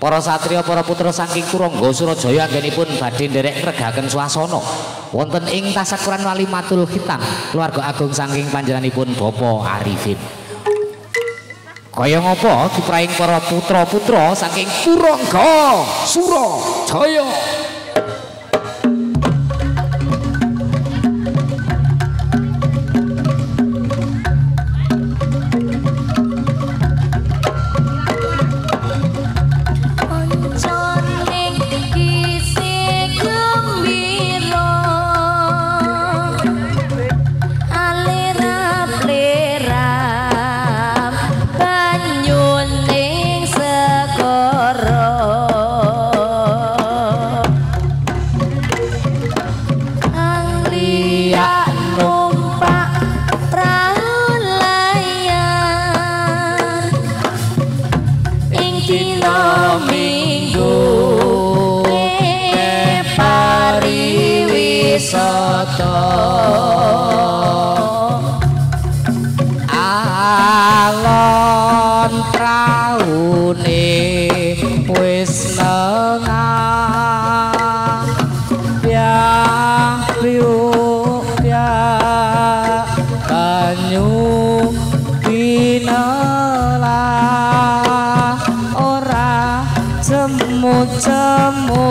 Para satriya para putra saking Turangga Surajaya anggenipun badhe nderek regaken swasana wonten ing tasakuran Walimatul Khitam keluarga agung saking panjenenganipun Bapak Arifin. Kaya ngapa kipraing para putra-putra saking Turangga Surajaya. Alon praune wis nengah piyu banyu binelah ora jemu-jemu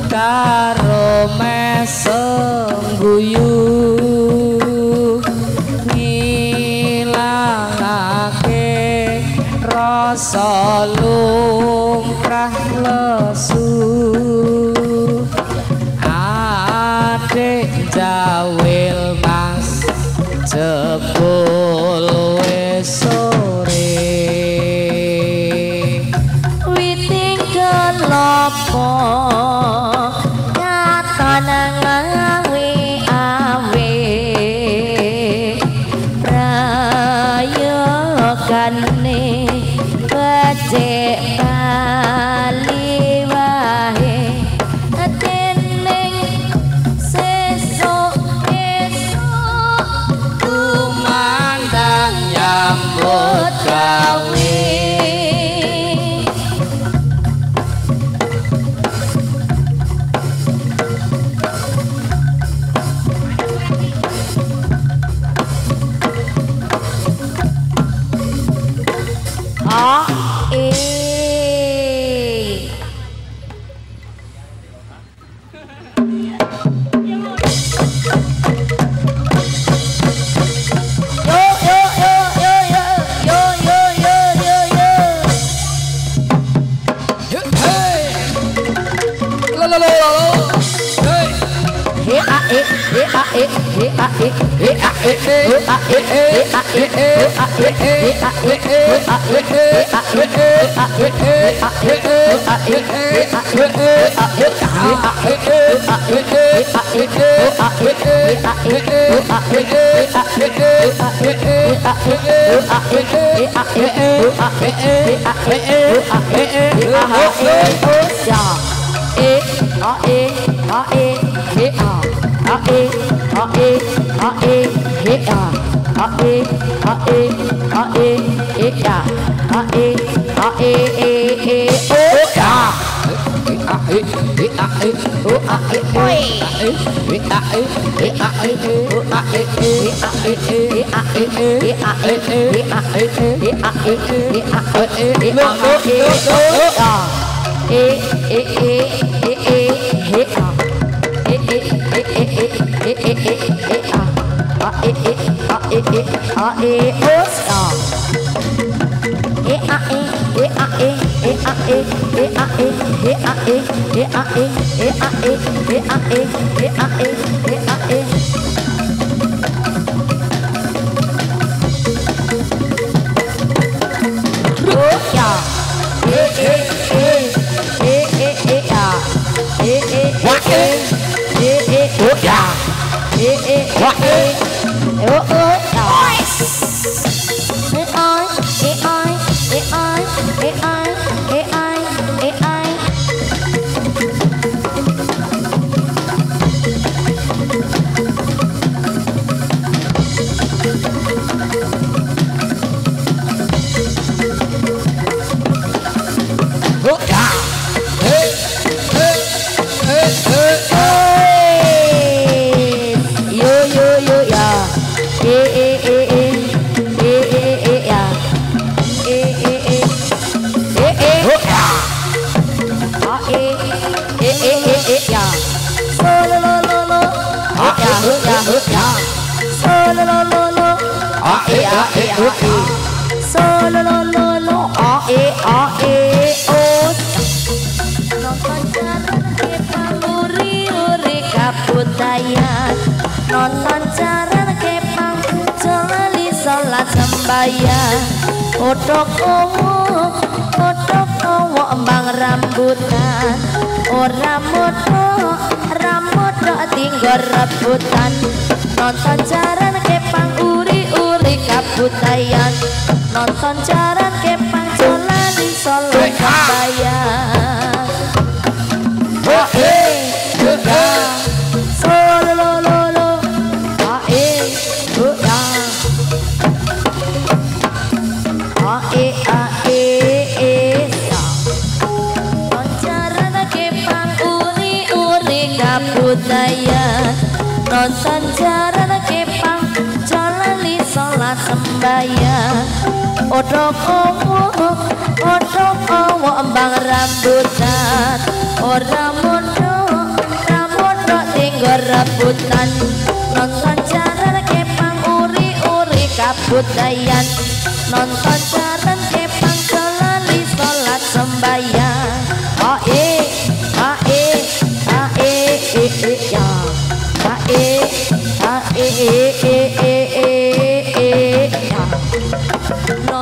karo mesem guyu ngilangake rasa lumrah lesu adek jawil mas jebul wis sore witing kelopo kane becik bali wae dening sesuk kumandang nyambut gawe sembayang odok owo embang rambutan ora modok tinggal rebutan nonton jaran kepang uri kabutayan nonton jaran kepang solani solo sembayang budaya nonton jaran kepang jalani sholat sembayang odok owo embang rambutan ora modok tinggal rebutan nonton jaran kepang uri kabudayan nonton jaran kepang jalani sholat sembayang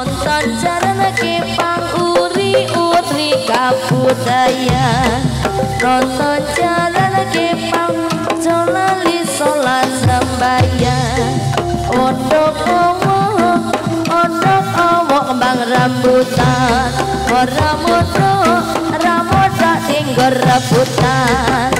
nonton jaran kepang uri kabudayan nonton jaran kepang jolali sholat sembayang odok owo kembang rambutan ora modok tinggal rebutan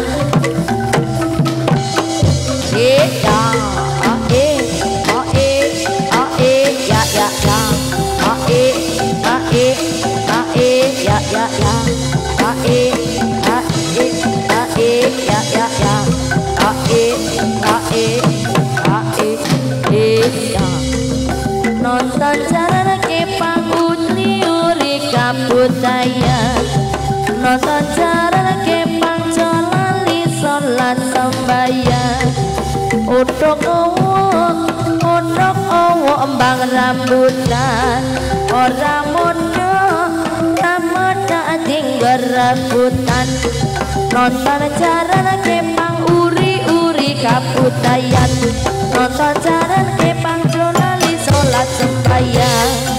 nonton jaran kepang uri kabudayan nonton jaran kepang jalani sholat sembayang odok owo embang rambutan ora modok tinggal rebutan nonton jaran kepang uri kabudayan nonton jaran kepang jolali sholat sembayang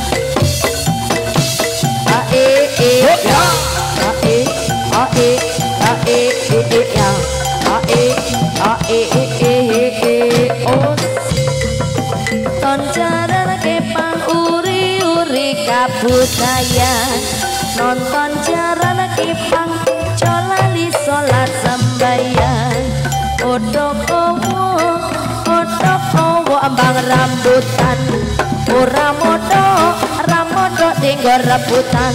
nonton jaran kepang uri kabudayan nonton jaran kepang jolali sholat sembayang odok owo embang rambutan ora modok tinggal rebutan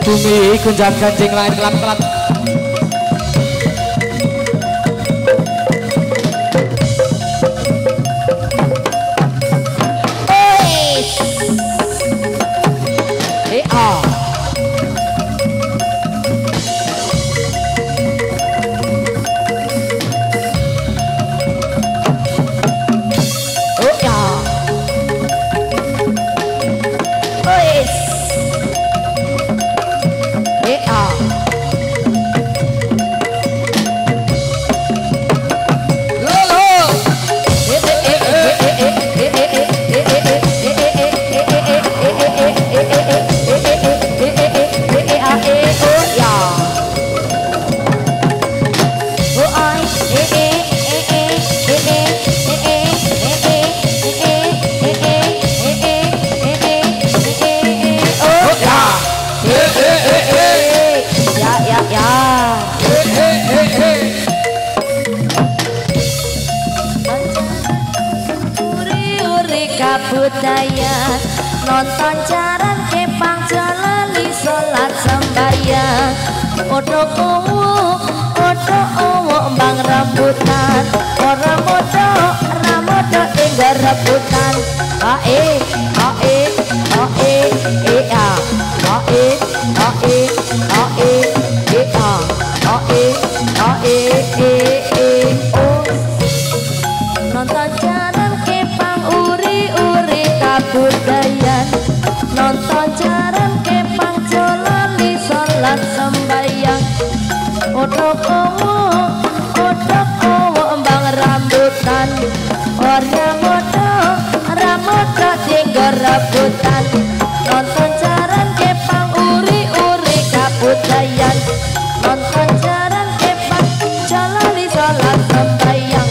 bumi gunjang ganjing lain kelam-kelam nonton jaran kepang jalali salat sembahyang odok owo mbang rambutan ora modo tinggal rebutan ae ae ae ae ae ae nonton jaran kepang uri-uri kabudayan nonton jaran kepang jolali salat sembahyang odok owo mbang rambutan ora modo tinggal rebutan nonton jaran kepang uri-uri kabudayan nonton jaran kepang jalali salat sembahyang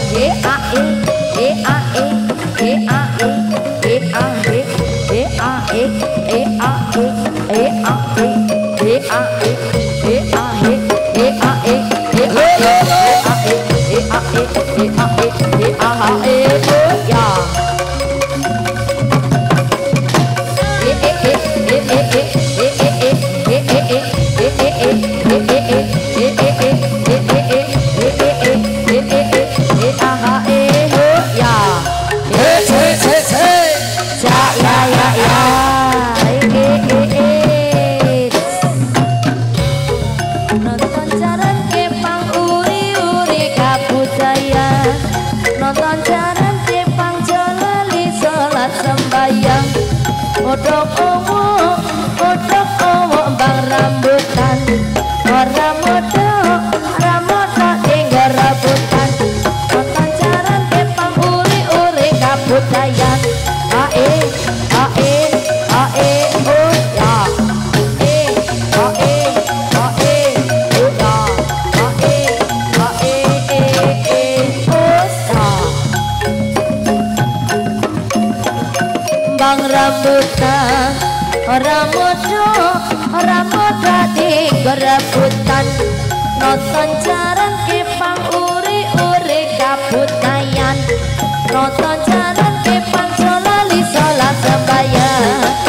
nonton jaran kepang uri-uri kabudayan nonton jaran kepang jalali salat sembahyang odok owo mbang rambutan ora modo tinggal rebutan nonton jaran kepang uri-uri kabudayan ae oh ya bang rambutan ora modo tinggal rebutan nonton jaran kepang uri-uri kabudayan nonton jaran kepang jolali salat sembahyang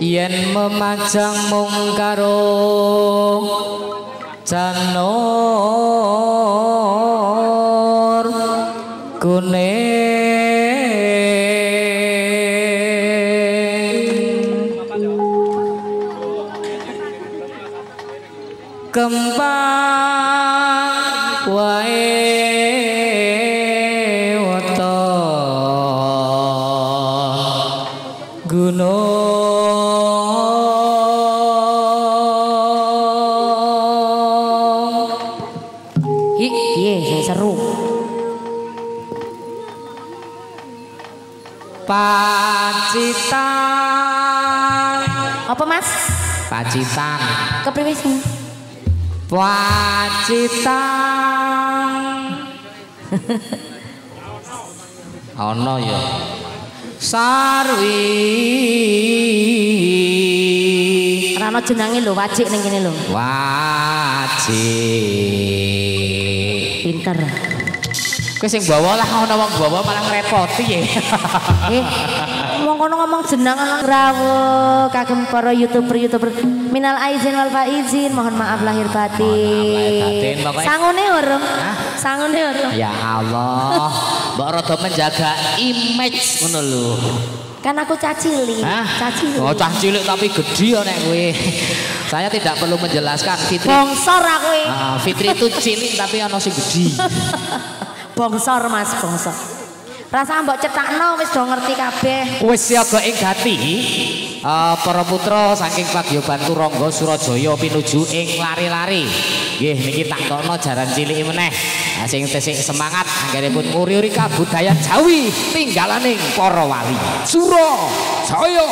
yen memajang mung karo janur kuning kembang wae wata gunung piye sing seru Pacitan apa Mas Pacitan kepriwe sing Pacitan ana ya Sarwi ana jenenge lho wajik ning kene lho wajik pinter kowe sing bawa lah ana wong bawa malah ngrepoti ya wong kono ngomong jeneng ana rawuh kagem para youtuber minal aizin wal faizin mohon maaf lahir batin sangune urung sangune urung ya Allah mbok rada menjaga image ngono lho kan aku cacili cacili oh cah cilik tapi gede nek kowe saya tidak perlu menjelaskan Fitri bongsor aku Fitri itu cilik tapi ana sing gede bongsor Mas bongsor rasa mbok cetakno wis do ngerti kabeh wis siaga ing gati para putra saking pagyoban Turangga Surajaya pinuju ing lari-lari nggih niki tak tokno jaran cilik meneh sing tesih semangat anggenipun nguri-uri kabudayan Jawi tinggalaning para wali Surajaya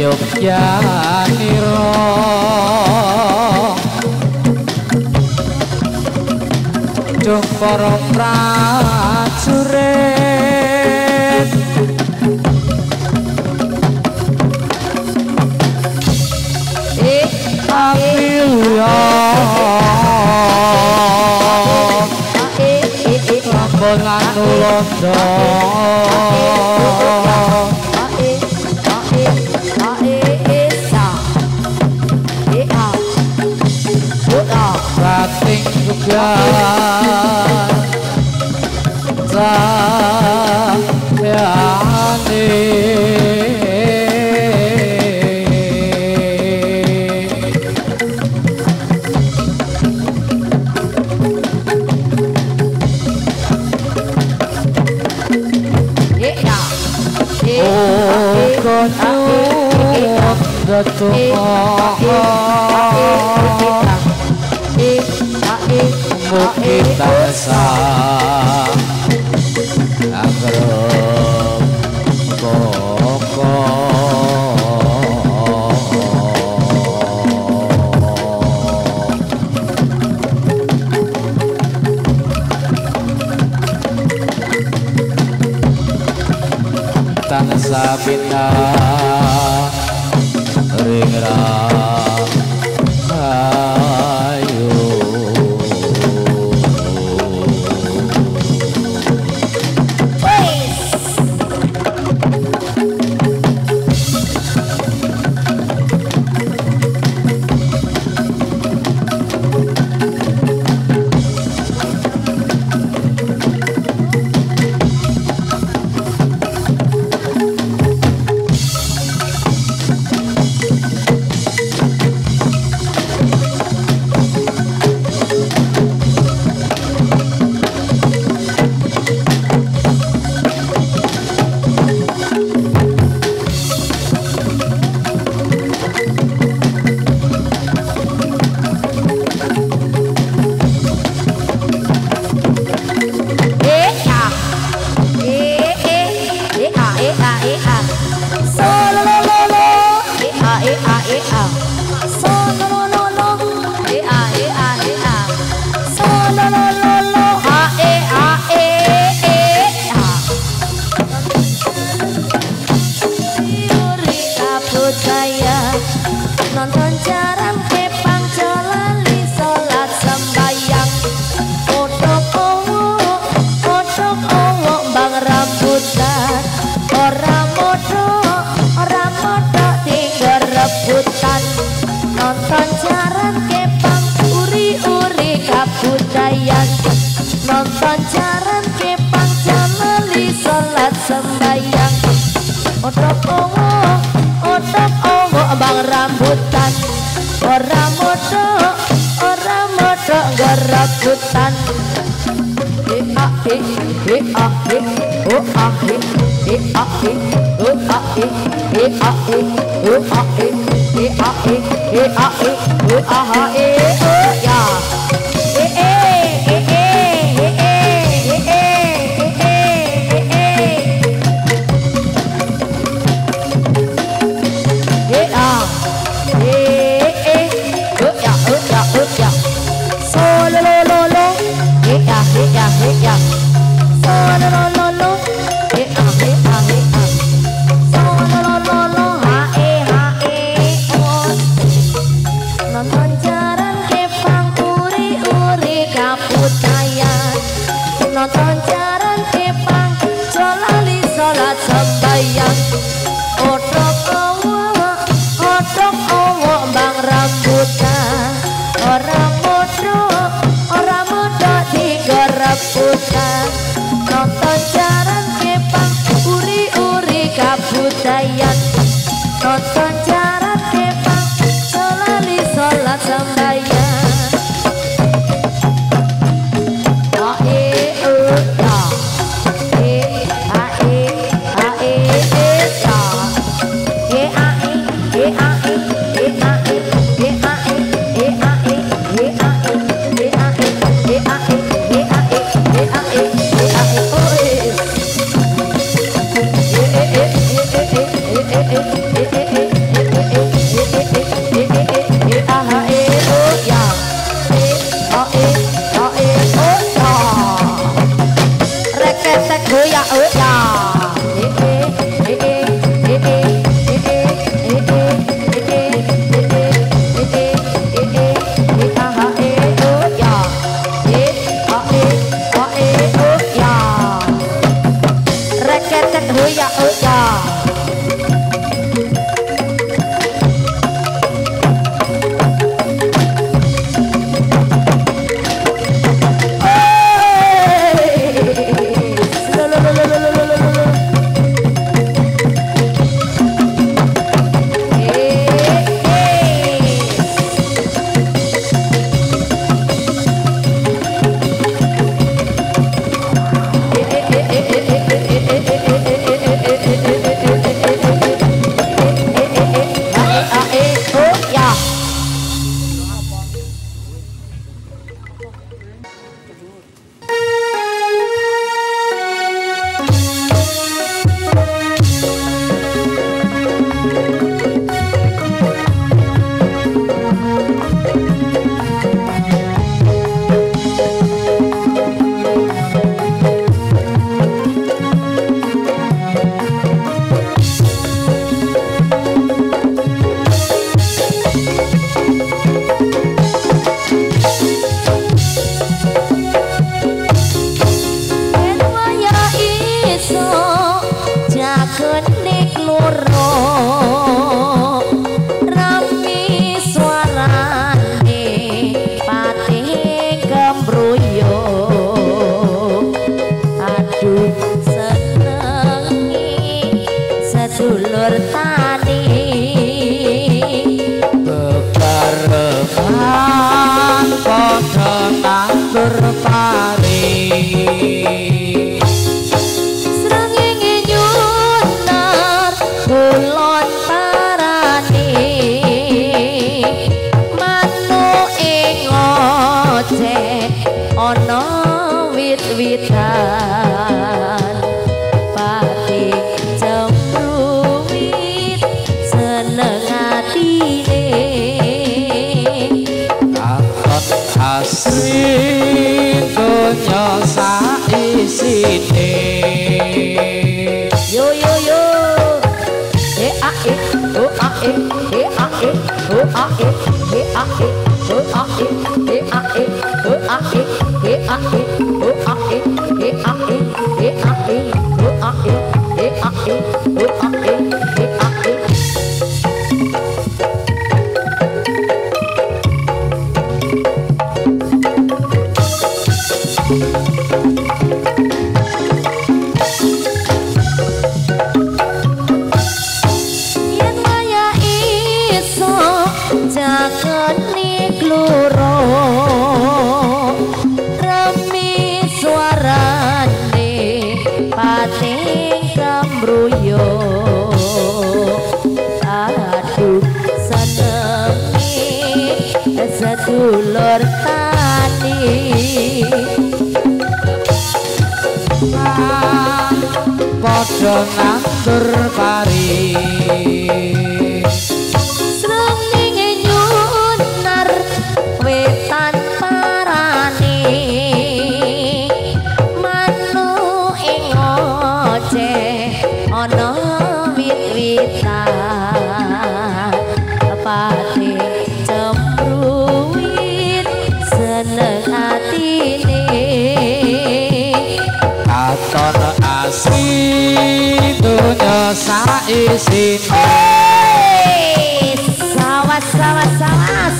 Yogyaniro duh para prajurit Apiya Rambulan ulondo Bating juga Sayani Kita sah agrok tansah bina ringrang ayu nonton jaran kepang jolali sholat sembayang odok owo bang rambutan orang modok tinggal rebutan nonton jaran kepang uri-uri kabudayan nonton jaran kepang jolali sholat sembayang odok owo bang rambutan orang modok gerebutan nonton jaran kepang uri-uri kabudayan nonton jaran kepang jolali sholat sembayang odok owo bang rambutan orang modok tiga rebutan nonton jaran kepang uri-uri kabudayan nonton jaran kepang jolali sholat sembayang sedulur tani bebarengan padha tandur pari srengenge nyunar kulon parani manuk ing ojek ana wit-witan pati cemruwit seneng atine kakot asri donya saisine yo yo yo e a e o a e e a e o a e e a e o a e e a e o a e e a e o a e e a e e a e o a e e a e o a e e a e yen waya iso jagane kloro remi suarane pating kambruyo aduh senenge sedulur tani padha nandur pari srengenge nyunar wetan parani manuk ing ojek ana wit-witan pati cemruwit seneng atine katon asri donya saisine sawas sawas sawas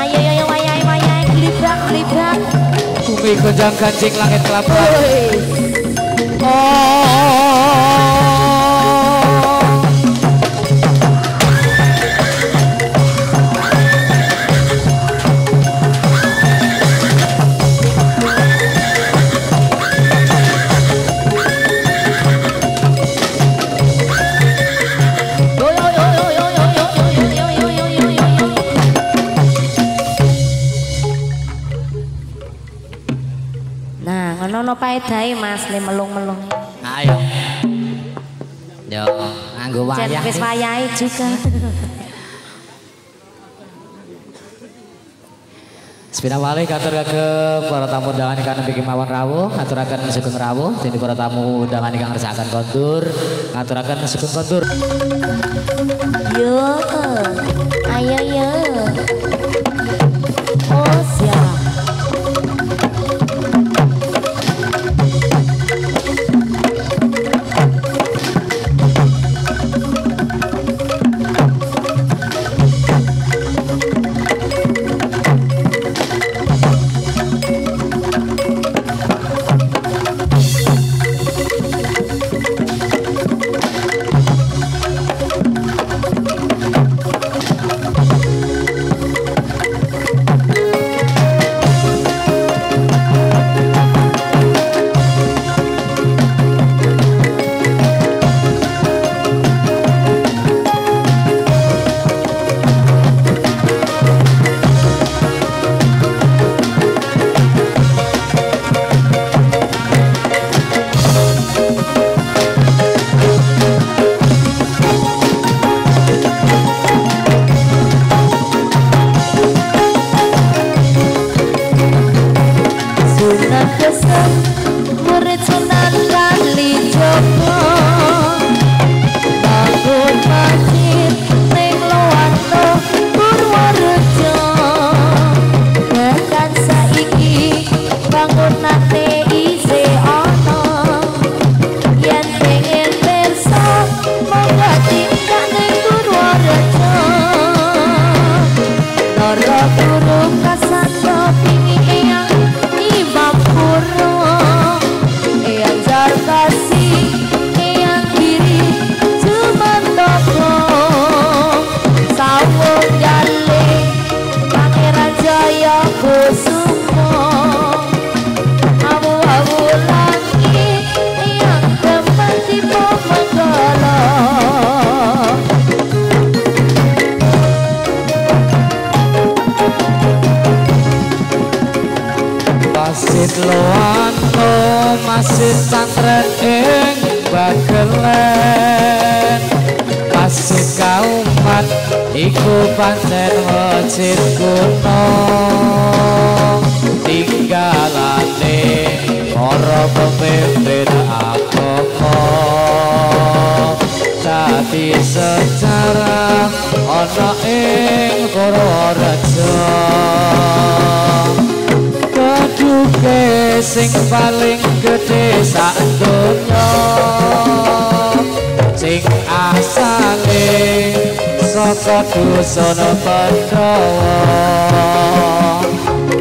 ayo ayo wayai wayai glibrak glibrak bumi gonjang ganjing langit kelaban ono paedahe Mas le melung-melung. Ayo. Yo, nganggo wayah. Wis wayahe juga. Sepina wali katur kagem para tamu undangan ingkang nembe kemawon rawuh, ngaturaken sugeng rawuh dening para tamu undangan ingkang ngersakaken kondur, ngaturaken sugeng kondur. Yo. Ayo yo. Oh, siap. masih santren ing Bagelen masih kaumat iku pancen masjid kuno tinggalane para pemimpin agama dadi sejarah ana ing Purworejo keduke sing paling gedhe sak donya sing asale saka dusun Pandhawa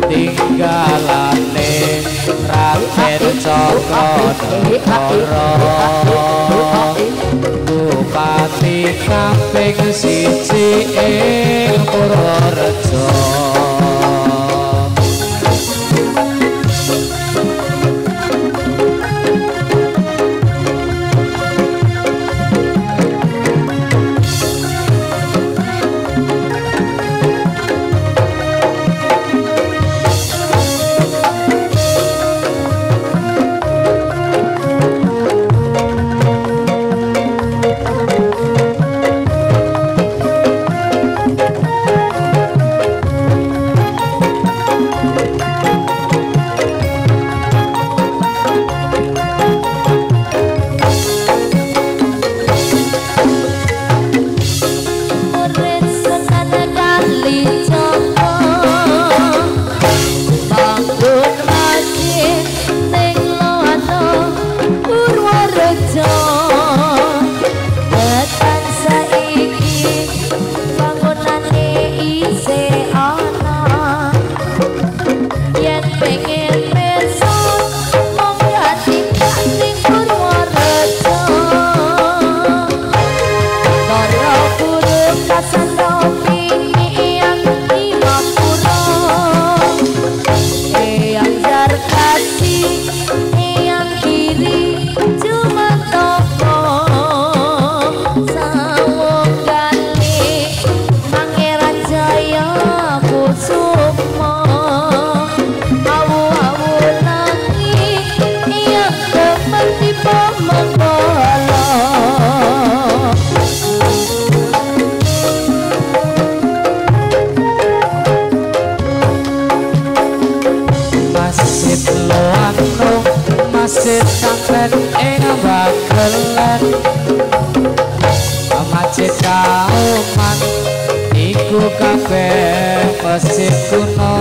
tinggalane Raden Cakranegara Bupati kaping 1 ing Purworejo masjid santren ing Bagelen masjid kauman iku kabeh masjid kuno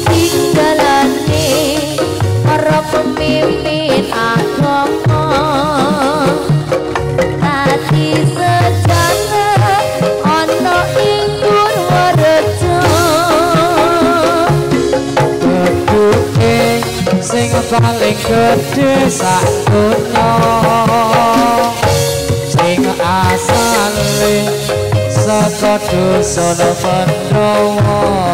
tinggalane para pemimpin agama tadi sejarah ana ing Purworejo sing paling gedhe sak donya sing asale saka dusun Pandhawa